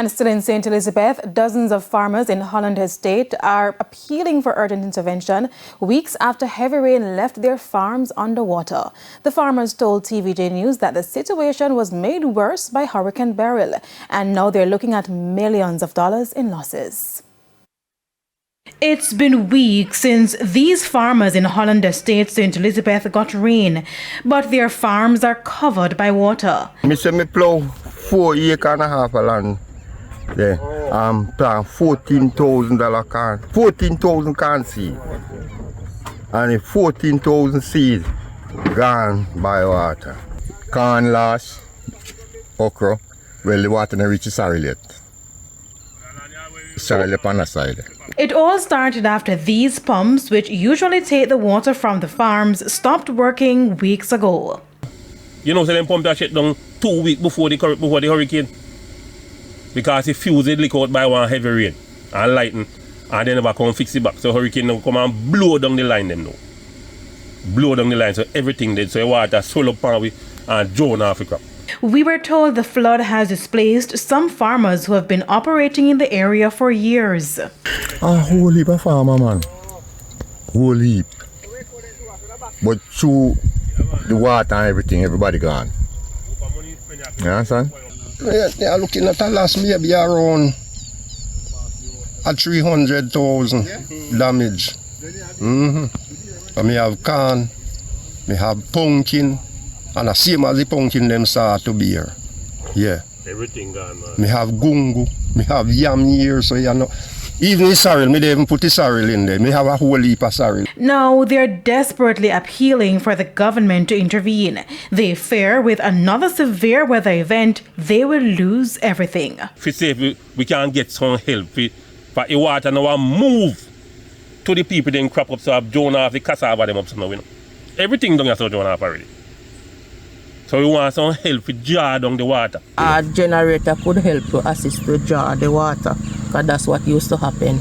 And still in St. Elizabeth, dozens of farmers in Holland Estate are appealing for urgent intervention weeks after heavy rain left their farms underwater. The farmers told TVJ News that the situation was made worse by Hurricane Beryl, and now they're looking at millions of dollars in losses. It's been weeks since these farmers in Holland Estate, St. Elizabeth, got rain, but their farms are covered by water. Me plow 4 acres and a half of land there. Plant $14,000 corn, 14,000 corn seed, and 14,000 seeds gone by water. Corn loss, okra, well, the water not reach the soil yet. Soil on the side. It all started after these pumps, which usually take the water from the farms, stopped working weeks ago. You know, so them pump that shit down 2 weeks before the hurricane. Because the fuse it leak out by one heavy rain and lightning, and they never come fix it back. So hurricane now come and blow down the line them now. Blow down the line, so everything dead. So the water swell up and drown off the crop. We were told the flood has displaced some farmers who have been operating in the area for years. A whole heap of farmer, man. Whole heap. But through the water and everything, everybody gone. You understand? They are looking at a loss maybe around 300,000 damage. I may have corn, may have pumpkin, and the same as the pumpkin them start to bear. Yeah. Everything gone, man. Me have gungu, me have yam here, so you know. Even the sorrel, me they even put the sorrel in there. Me have a whole heap of sorrel. Now they're desperately appealing for the government to intervene. They fear with another severe weather event, they will lose everything. If we say we can get some help for the water now move to the people then crop up so have drawn off the cassava them up so now, you know. Everything done has so drawn off already. So we want some help to draw down the water. A generator could help to assist to draw the water, because that's what used to happen.